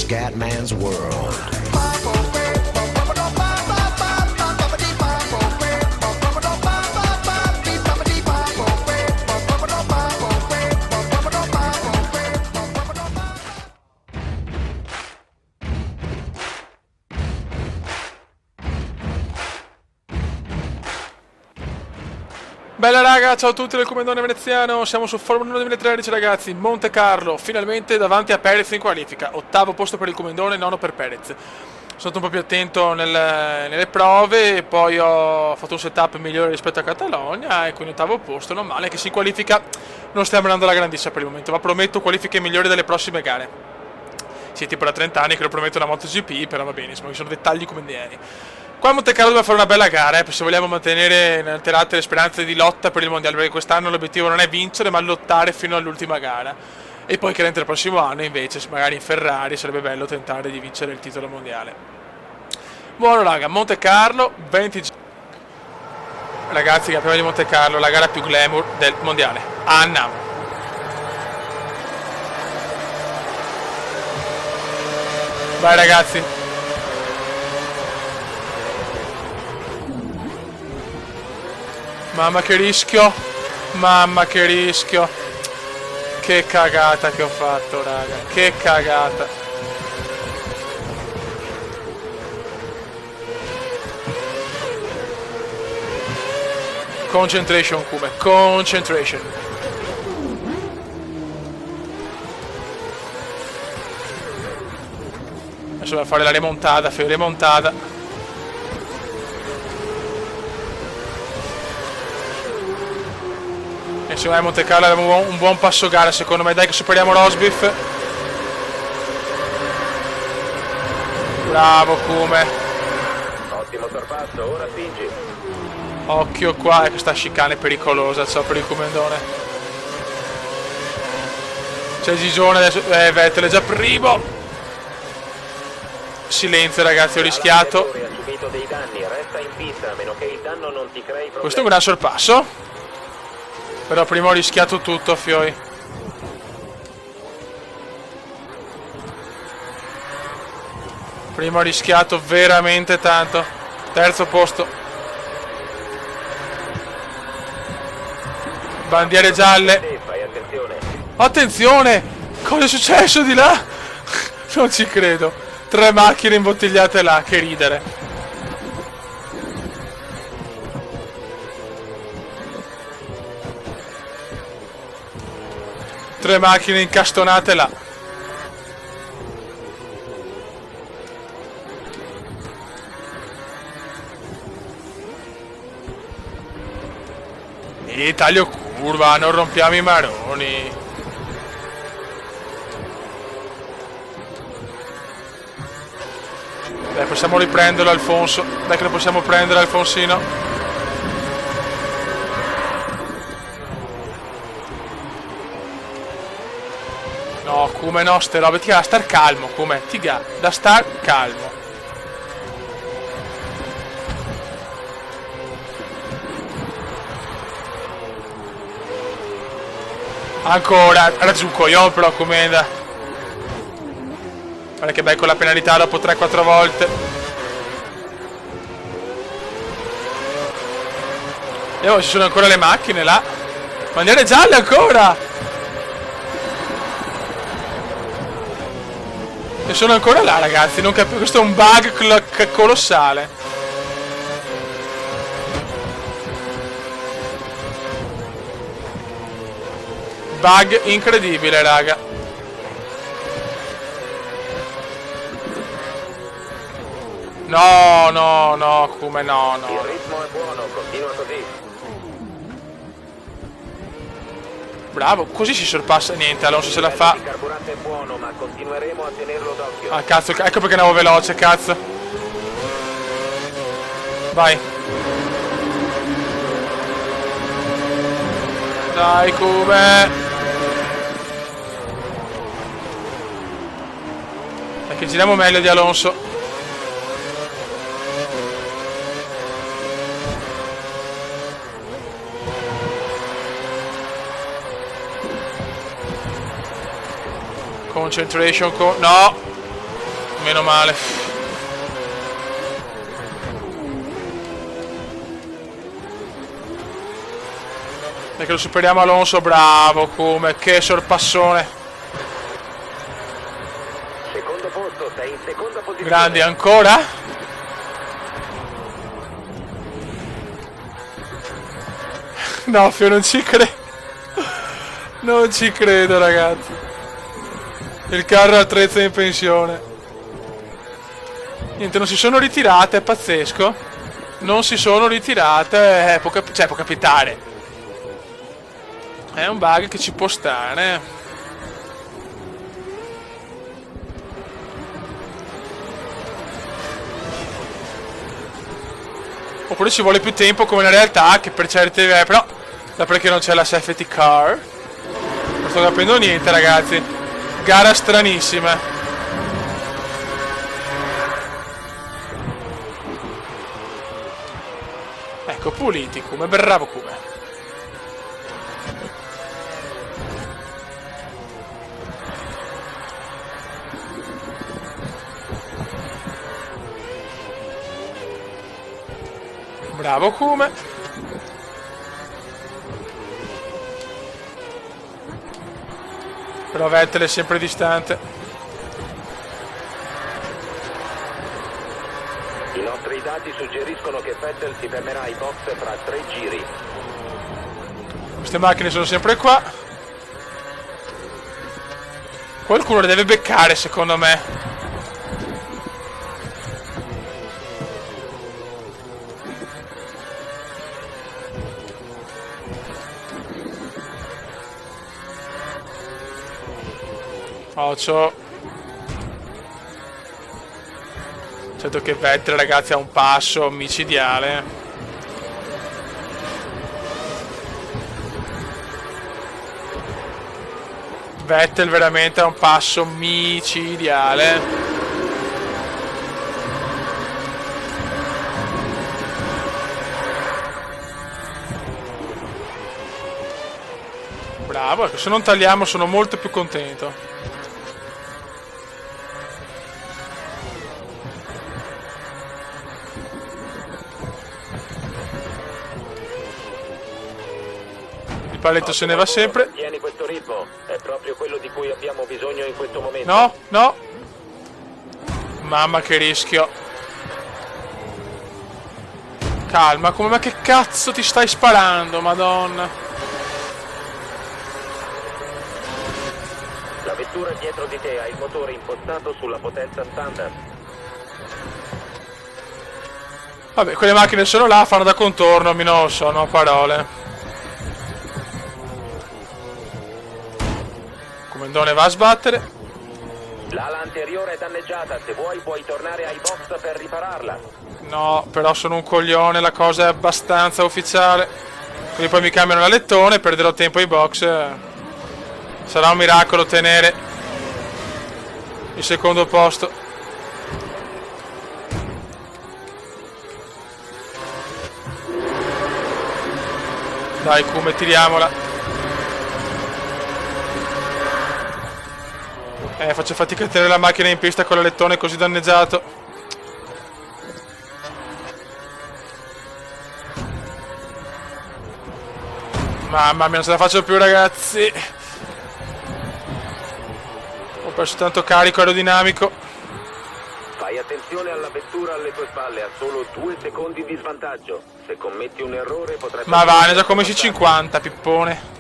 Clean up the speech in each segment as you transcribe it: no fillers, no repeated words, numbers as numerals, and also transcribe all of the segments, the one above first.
Scatman's World. Bella raga, ciao a tutti del Comandone Veneziano, siamo su Formula 1 2013 ragazzi, Monte Carlo, finalmente davanti a Perez in qualifica, ottavo posto per il Comandone, nono per Perez. Sono stato un po' più attento nelle prove e poi ho fatto un setup migliore rispetto a Catalogna e quindi ottavo posto, non male, che si qualifica, non stiamo andando alla grandissima per il momento, ma prometto qualifiche migliori delle prossime gare. Sì, tipo da 30 anni che lo prometto una MotoGP, però va benissimo, ci sono dettagli come comediani. Qua a Monte Carlo dobbiamo fare una bella gara, se vogliamo mantenere inalterate le speranze di lotta per il mondiale, perché quest'anno l'obiettivo non è vincere ma lottare fino all'ultima gara. E poi chiaramente il prossimo anno invece, magari in Ferrari, sarebbe bello tentare di vincere il titolo mondiale. Buono raga, Monte Carlo, 20 ragazzi, campione di Monte Carlo, la gara più glamour del mondiale. Andiamo. Vai ragazzi. Mamma che rischio, mamma che rischio, che cagata che ho fatto raga, che cagata. Concentration Kume, concentration. Adesso devo fare la remontata, remontata. Secondo me Monte Carlo abbiamo un buon passo gara, secondo me, dai che superiamo Rosbiff. Bravo Kume. Ottimo sorpasso, ora spingi. Occhio qua, è questa chicane pericolosa, ciao per il Comandone. C'è Gigione adesso, Vettel è già primo. Silenzio ragazzi, ho rischiato. Questo è un gran sorpasso. Però prima ho rischiato tutto, fioi. Prima ho rischiato veramente tanto. Terzo posto. Bandiere gialle. Attenzione! Cosa è successo di là? Non ci credo. 3 macchine imbottigliate là, che ridere. Tre macchine incastonate là. E taglio curva, non rompiamo i maroni. Dai, possiamo riprenderlo Alfonso. Dai che lo possiamo prendere Alfonsino. No, come no, ste robe, ti da star calmo, come? Ti da star calmo. Ancora, raggiù un coglione però, come da. Guarda che becco la penalità dopo 3-4 volte. E oh, ci sono ancora le macchine là. Bandiere gialle ancora! E sono ancora là ragazzi, non capisco, questo è un bug colossale. Bug incredibile raga. No, no, no, come no, no. Il ritmo è buono, continua così. Bravo, così si sorpassa, niente, Alonso se la fa. Il carburante è buono, ma continueremo a tenerlo d'occhio. Ah cazzo, ecco perché andavo veloce, cazzo. Vai. Dai, come. Dai che giriamo meglio di Alonso. Concentration, no! Meno male. E che lo superiamo Alonso, bravo come, che sorpassone. Secondo posto, sei in seconda posizione. Grandi ancora. No, Fio, non ci credo. Non ci credo, ragazzi. Il carro attrezzo in pensione. Niente, non si sono ritirate, è pazzesco. Non si sono ritirate, può capitare. È un bug che ci può stare. Oppure ci vuole più tempo come nella realtà, che per certe... però, da perché non c'è la safety car. Non sto capendo niente, ragazzi. Gara stranissima. Ecco, puliti come, bravo come. Bravo come. Però Vettel è sempre distante. I nostri dati suggeriscono che Vettel si fermerà ai box fra 3 giri. Queste macchine sono sempre qua. Qualcuno le deve beccare, secondo me. Occhio. Certo che Vettel, ragazzi, ha un passo micidiale. Vettel veramente ha un passo micidiale. Bravo, ecco, se non tagliamo sono molto più contento. Il paletto se ne va sempre. Tieni questo ritmo, è proprio quello di cui abbiamo bisogno in questo momento. No, no. Mamma che rischio. Calma, come, ma che cazzo ti stai sparando, madonna. La vettura dietro di te ha il motore impostato sulla potenza standard. Vabbè, quelle macchine sono là, fanno da contorno, mi non sono parole. Comandone va a sbattere. L'ala anteriore è danneggiata, se vuoi puoi tornare ai box per ripararla. No, però sono un coglione, la cosa è abbastanza ufficiale. Quindi poi mi cambiano l'alettone, perderò tempo ai box. Sarà un miracolo tenere il secondo posto. Dai, come tiriamola. Faccio fatica a tenere la macchina in pista con l'alettone così danneggiato. Mamma mia, non ce la faccio più, ragazzi. Ho perso tanto carico aerodinamico. Fai attenzione alla vettura alle tue spalle, ha solo 2 secondi di svantaggio. Se commetti un errore potrebbe... Ma va, ne ho già commessi 50, pippone.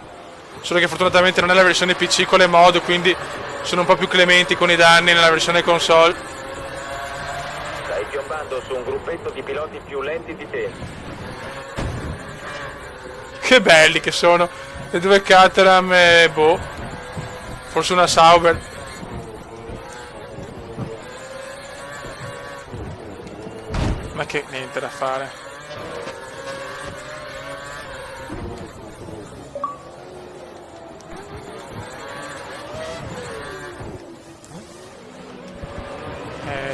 Solo che fortunatamente non è la versione PC con le mod, quindi sono un po' più clementi con i danni nella versione console. Stai piombando su un gruppetto di piloti più lenti di te. Che belli che sono. Le due Caterham e boh. Forse una Sauber. Ma che niente da fare.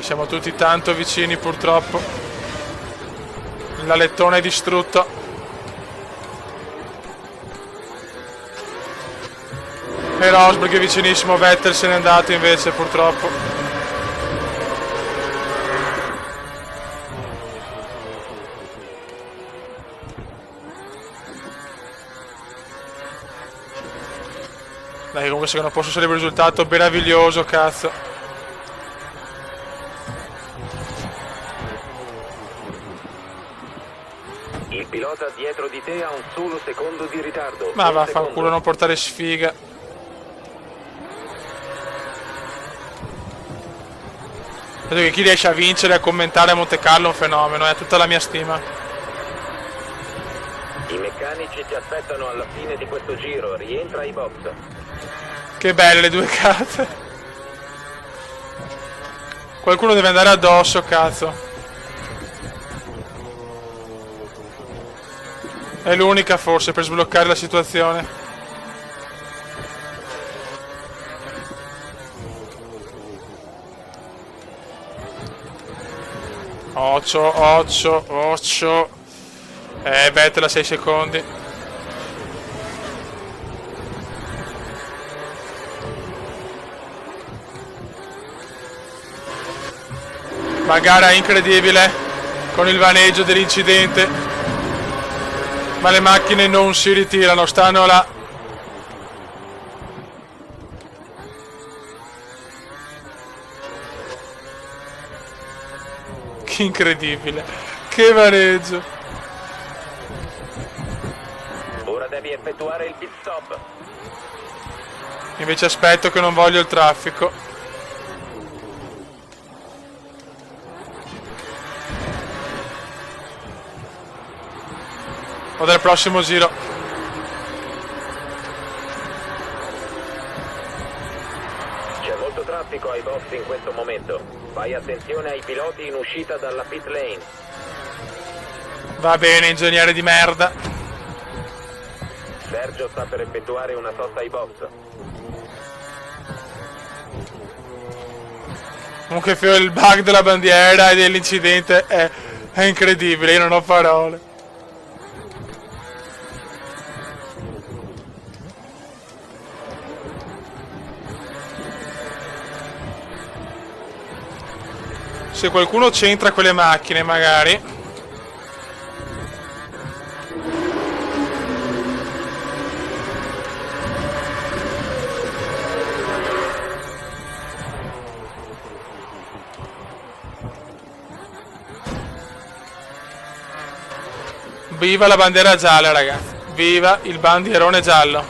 Siamo tutti tanto vicini purtroppo. L'alettone è distrutto. E Rosberg è vicinissimo, Vettel se n'è andato invece purtroppo. Dai, comunque secondo posto sarebbe un risultato meraviglioso, cazzo. Il pilota dietro di te ha un solo secondo di ritardo. Ma Un vaffanculo, secondo. non portare sfiga. Vedo che chi riesce a vincere e a commentare a Monte Carlo è un fenomeno, è tutta la mia stima. I meccanici ti aspettano alla fine di questo giro. Rientra ai box. Che belle le due carte. Qualcuno deve andare addosso, cazzo. È l'unica forse per sbloccare la situazione. Occio. Vettel a 6 secondi. Ma gara incredibile con il vaneggio dell'incidente. Ma le macchine non si ritirano, stanno là. Che incredibile. Che vaneggio. Ora devi effettuare il pit stop. Invece aspetto che non voglio il traffico. O del prossimo giro. C'è molto traffico ai box in questo momento. Fai attenzione ai piloti in uscita dalla pit lane. Va bene, ingegnere di merda. Sergio sta per effettuare una sosta ai box. Comunque il bug della bandiera e dell'incidente è incredibile, io non ho parole. Se qualcuno c'entra quelle macchine magari. Viva la bandiera gialla, ragazzi. Viva il bandierone giallo.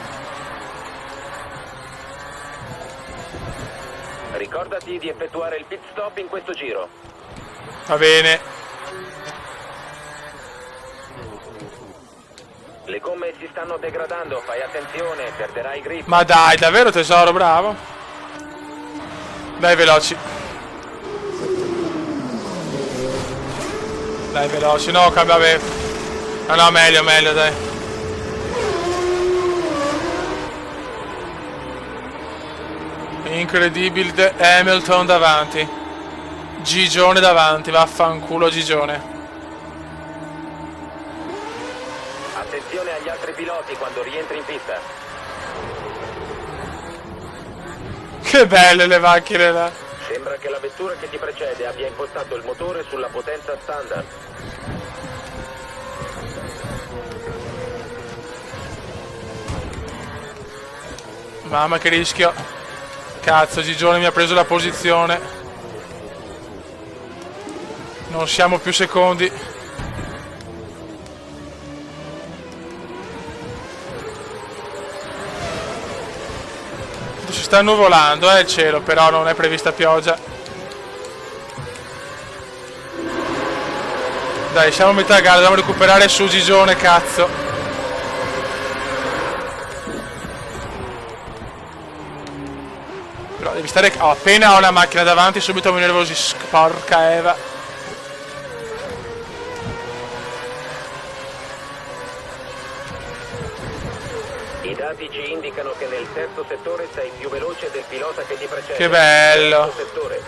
Ricordati di effettuare il pit stop in questo giro. Va bene. Le gomme si stanno degradando, fai attenzione, perderai grip. Ma dai, davvero tesoro, bravo. Dai, veloci. Dai, veloci. No, cambia. No, meglio, dai. Incredibile Hamilton davanti. Gigione davanti, vaffanculo Gigione. Attenzione agli altri piloti quando rientri in pista. Che belle le macchine là. Sembra che la vettura che ti precede abbia impostato il motore sulla potenza standard. Mamma che rischio. Cazzo, Gigione mi ha preso la posizione. Non siamo più secondi. Si sta nuvolando, il cielo, però non è prevista pioggia. Dai, siamo a metà gara, dobbiamo recuperare su Gigione, cazzo. Però devi stare... Oh, appena ho una macchina davanti subito mi nervosisco. Porca Eva. I dati ci indicano che nel terzo settore sei più veloce del pilota che ti precede. Che bello. Terzo settore.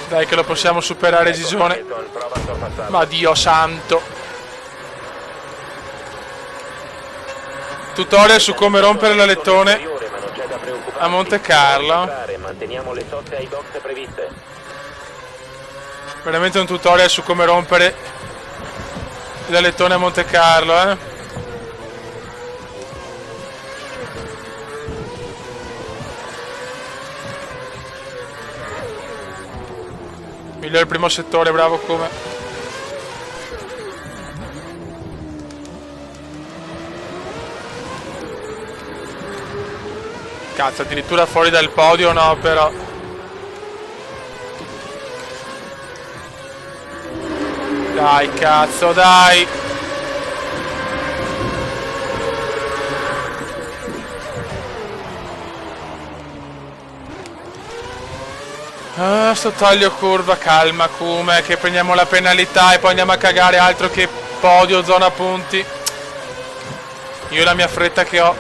Dai che lo possiamo superare Gigione. Hamilton, prova a sorpassarlo. Ma Dio santo. Tutorial su come rompere l'alettone Ma non c'è da preoccuparsi. a Monte Carlo. Manteniamo le soste ai box previste. Veramente un tutorial su come rompere l'alettone a Monte Carlo, Migliore il primo settore, bravo come. Cazzo, addirittura fuori dal podio no, però. Dai, cazzo, dai. Ah, sto taglio curva, calma Kume, che prendiamo la penalità e poi andiamo a cagare, altro che podio, zona punti. Io la mia fretta che ho.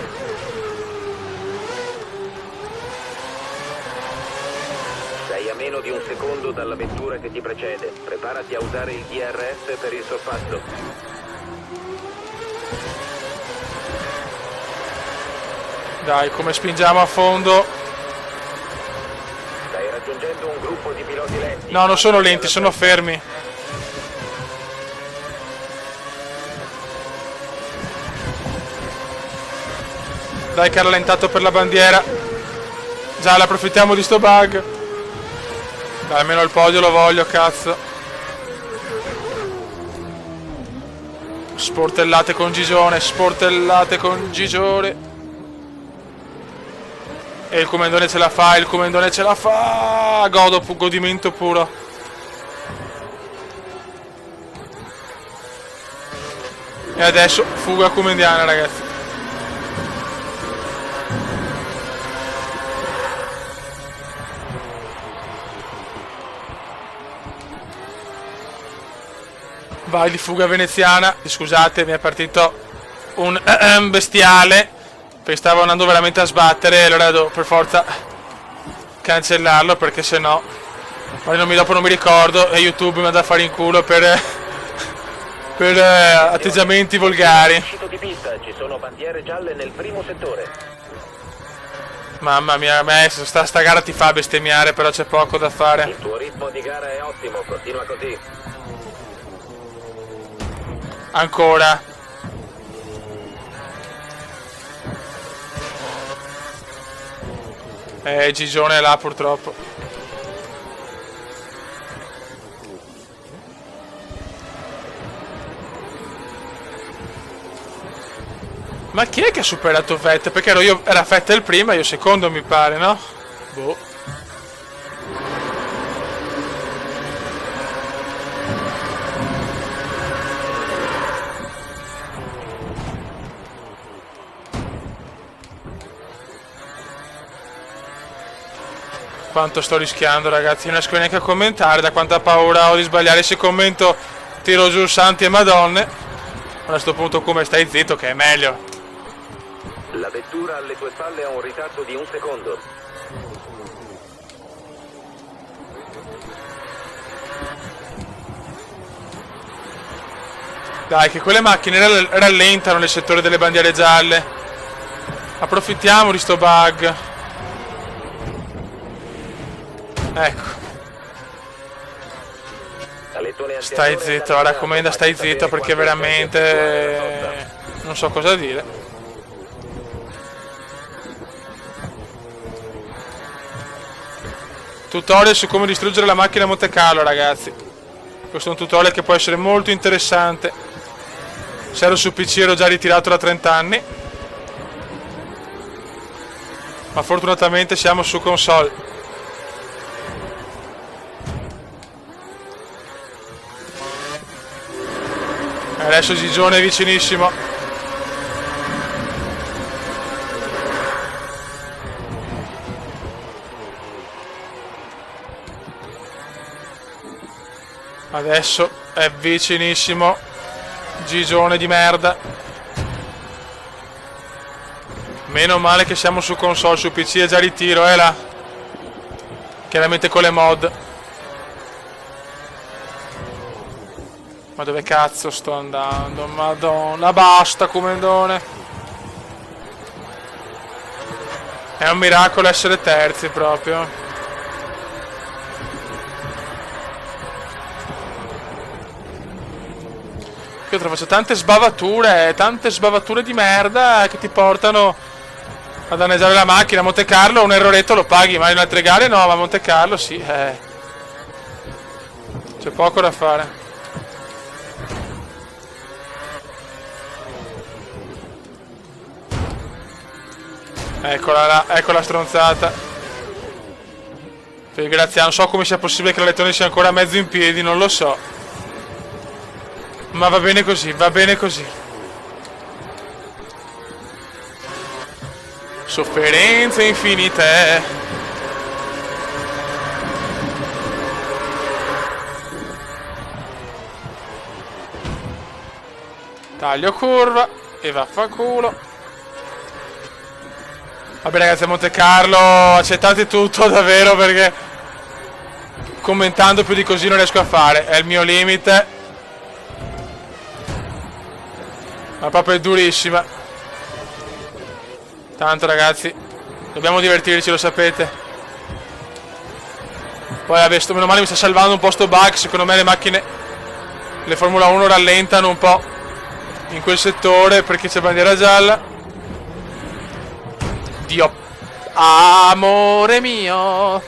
Sei a meno di un secondo dalla vettura che ti precede. Preparati a usare il DRS per il sorpasso. Dai, come spingiamo a fondo. Stai raggiungendo un gruppo di piloti lenti. No, non sono lenti, sono fermi. Dai che ha rallentato per la bandiera. Già, ne approfittiamo di sto bug. Dai, almeno il podio lo voglio, cazzo. Sportellate con Gigione, sportellate con Gigione. E il comandone ce la fa, il comandone ce la fa. Godimento puro. E adesso fuga comendiana, ragazzi. Vai di fuga veneziana. Scusate, mi è partito un bestiale, perché stavo andando veramente a sbattere, e allora devo per forza cancellarlo, perché sennò dopo non mi ricordo e YouTube mi ha da fare in culo per atteggiamenti volgari. Di pista, ci sono bandiere gialle nel primo settore. Mamma mia, a me sta gara ti fa bestemmiare, però c'è poco da fare. Il tuo ritmo di gara è ottimo, continua così. Ancora. Gigione è là purtroppo. Ma chi è che ha superato Vettel? Perché era Vettel prima, io secondo mi pare, no? Boh. Quanto sto rischiando, ragazzi, non riesco neanche a commentare, da quanta paura ho di sbagliare. Se commento tiro giù santi e madonne. A questo punto come stai zitto, che è meglio. La vettura alle tue spalle ha un ritardo di un secondo. Dai, che quelle macchine rallentano nel settore delle bandiere gialle. Approfittiamo di sto bug. Ecco. Stai zitto, ora commenda stai zitto, perché veramente non so cosa dire. Tutorial su come distruggere la macchina a Monte Carlo, ragazzi. Questo è un tutorial che può essere molto interessante. Se ero su PC ero già ritirato da 30 anni, ma fortunatamente siamo su console. Adesso Gigione è vicinissimo. Adesso è vicinissimo Gigione di merda. Meno male che siamo su console, su PC è già ritiro, là. Chiaramente con le mod. Ma dove cazzo sto andando? Madonna, basta comandone. È un miracolo essere terzi proprio. Io faccio tante sbavature di merda che ti portano a danneggiare la macchina. A Monte Carlo un erroretto lo paghi, ma in altre gare no, ma a Monte Carlo sì. C'è poco da fare. Eccola là, ecco la stronzata. Grazie, non so come sia possibile che la lettone sia ancora mezzo in piedi, non lo so. Ma va bene così, va bene così. Sofferenze infinite. Taglio curva e vaffanculo. Vabbè ragazzi, a Monte Carlo accettate tutto davvero, perché commentando più di così non riesco a fare, è il mio limite. Ma proprio è durissima. Tanto ragazzi, dobbiamo divertirci, lo sapete. Poi vabbè, meno male mi sta salvando un po' sto bug. Secondo me le macchine, le Formula 1 rallentano un po' in quel settore perché c'è bandiera gialla. Dio, amore mio.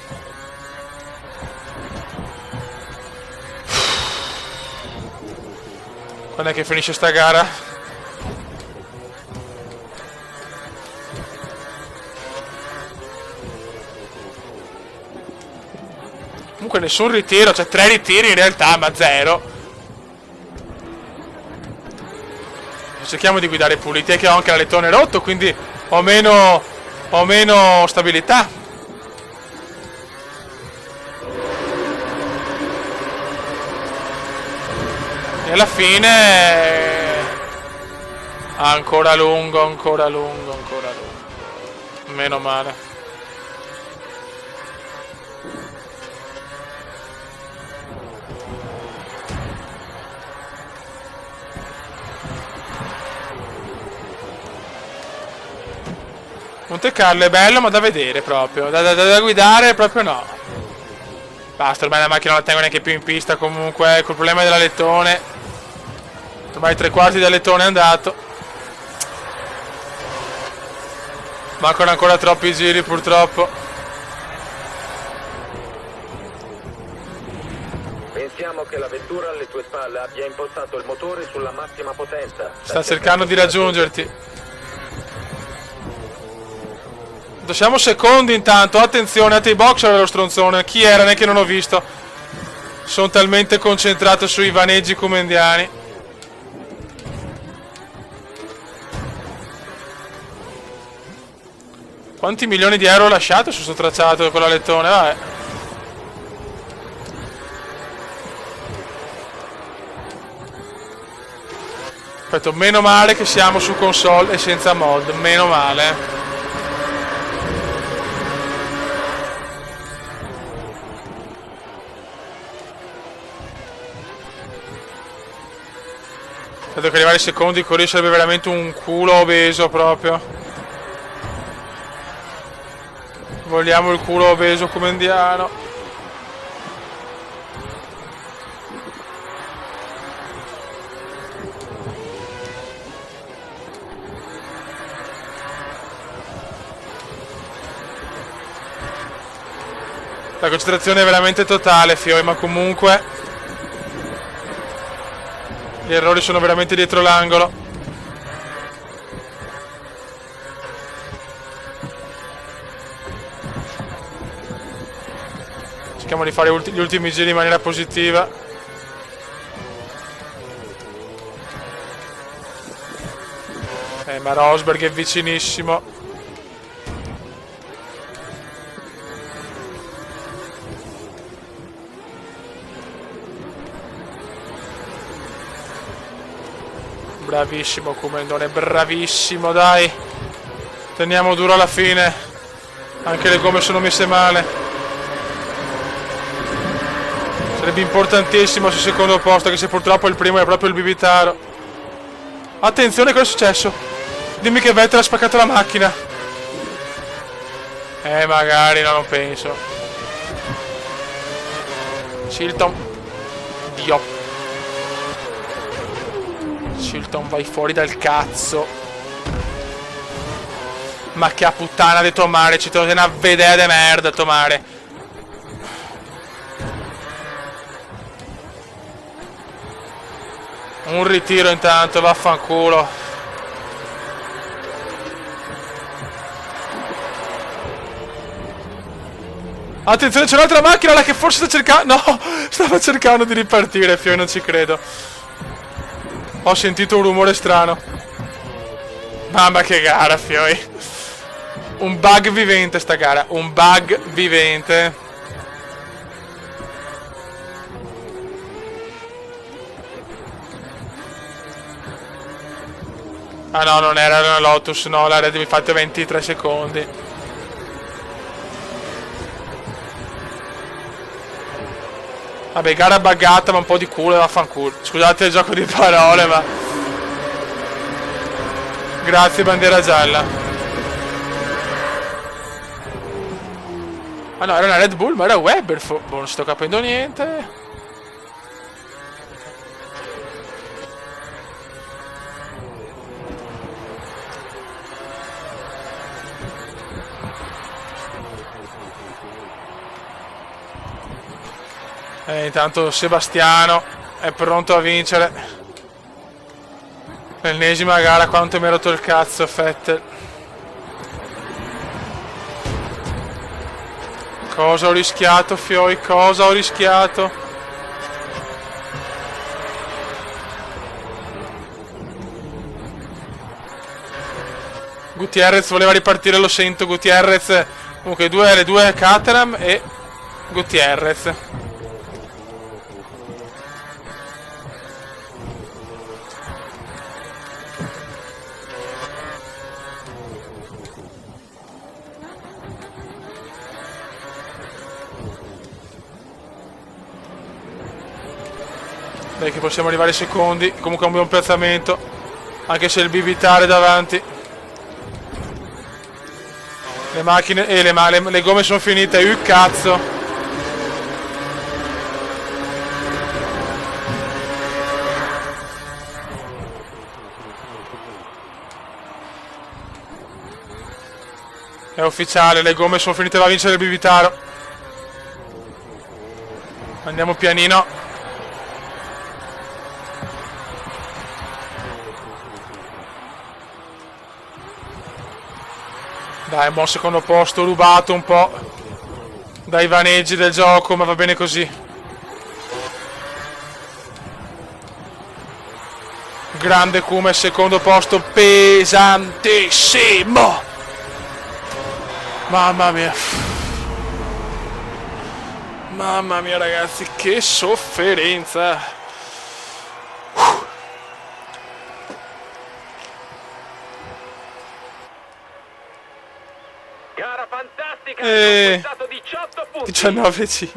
Quando è che finisce sta gara? Comunque nessun ritiro, cioè 3 ritiri in realtà, ma 0. Cerchiamo di guidare puliti, che ho anche l'alettone rotto, quindi ho meno stabilità. E alla fine ancora lungo, ancora lungo, ancora lungo. Meno male. Monte Carlo è bello, ma da vedere proprio. Da guidare proprio no. Basta, ormai la macchina non la tengo neanche più in pista. Comunque, col problema dell'alettone, ormai 3/4 del lettone è andato. Mancano ancora troppi giri purtroppo. Pensiamo che la vettura alle tue spalle abbia impostato il motore sulla massima potenza. Sta cercando di raggiungerti. Siamo secondi intanto, attenzione, a T-Boxer lo stronzone. Chi era? Neanche non ho visto. Sono talmente concentrato sui vaneggi comendiani. Quanti milioni di euro ho lasciato su sto tracciato con la lettone? Vabbè. Aspetta, meno male che siamo su console e senza mod. Meno male. Credo che arrivare ai secondi così sarebbe veramente un culo obeso proprio. Vogliamo il culo obeso comendiano. La concentrazione è veramente totale, Fioi, ma comunque gli errori sono veramente dietro l'angolo. Cerchiamo di fare gli ultimi giri in maniera positiva. Ma Rosberg è vicinissimo. Bravissimo Comendone, bravissimo, dai. Teniamo duro alla fine. Anche le gomme sono messe male. Sarebbe importantissimo sul secondo posto, che se purtroppo il primo è proprio il Bibitaro. Attenzione, cosa è successo? Dimmi che Vettel ha spaccato la macchina. Magari, no, non penso. Chilton. Dio. Chilton, vai fuori dal cazzo. Ma che puttana di Tomare. Ci trovi una vedere de merda, Tomare. Un ritiro intanto, vaffanculo. Attenzione, c'è un'altra macchina là che forse sta cercando... No, stava cercando di ripartire, Fioi, non ci credo. Ho sentito un rumore strano. Mamma che gara, Fioi. Un bug vivente sta gara, un bug vivente. Ah no, non era una Lotus, no, la Red mi fate 23 secondi. Vabbè, gara buggata, ma un po' di culo e vaffanculo. Scusate il gioco di parole, ma... Grazie, bandiera gialla. Ah no, era una Red Bull, ma era Webber. Boh, non sto capendo niente. Intanto Sebastiano è pronto a vincere. L'ennesima gara, quanto mi ha rotto il cazzo Vettel. Cosa ho rischiato, Fioi? Cosa ho rischiato? Gutierrez voleva ripartire, lo sento. Gutierrez. Comunque le due Caterham e Gutierrez. Dai che possiamo arrivare ai secondi. Comunque è un buon piazzamento. Anche se il bibitare davanti. Le macchine e le gomme sono finite. Cazzo. È ufficiale, le gomme sono finite, va a vincere il bibitaro. Andiamo pianino. Dai, buon secondo posto, rubato un po' dai vaneggi del gioco, ma va bene così. Grande Kuma, secondo posto pesantissimo. Mamma mia. Mamma mia ragazzi, che sofferenza. Gara fantastica, hai conquistato 18 punti. 19 C.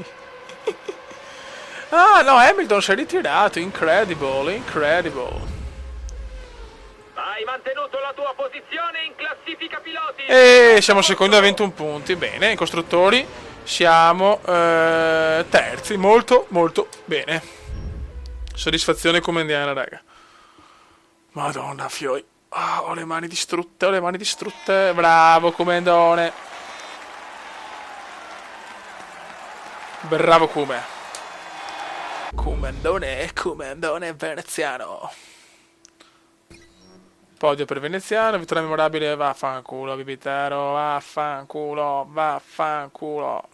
Ah no, Hamilton si è ritirato, incredible, incredible. Hai mantenuto la tua posizione in classifica piloti. E siamo secondi a 21 punti, bene, in costruttori siamo terzi, molto molto bene. Soddisfazione comendiana, raga. Madonna, Fioi. Oh, ho le mani distrutte, ho le mani distrutte. Bravo, comendone. Bravo, Come. Comendone veneziano. Podio per veneziano, vittoria memorabile, vaffanculo, Bibitaro, vaffanculo, vaffanculo.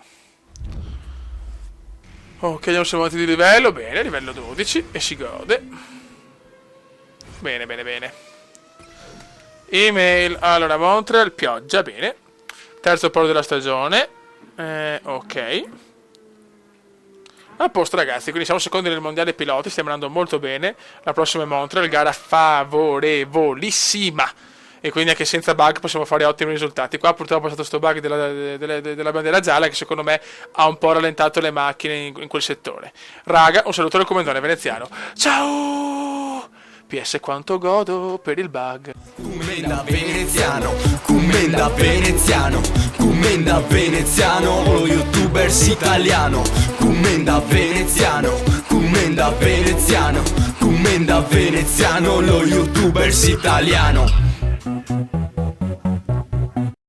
Ok, siamo salvati di livello, bene, livello 12, e si gode. Bene, bene, bene. Email, allora, Montreal, pioggia, bene. Terzo podio della stagione, ok. A posto ragazzi, quindi siamo secondi nel mondiale piloti, stiamo andando molto bene. La prossima è Montreal, gara favorevolissima. E quindi anche senza bug possiamo fare ottimi risultati. Qua purtroppo è stato sto bug della bandiera gialla che secondo me ha un po' rallentato le macchine in quel settore. Raga, un saluto al comandante veneziano. Ciao! PS quanto godo per il bug. Commenda veneziano, commenda veneziano, commenda veneziano, lo youtubers italiano. Commenda veneziano, commenda veneziano, commenda veneziano, lo youtubers italiano.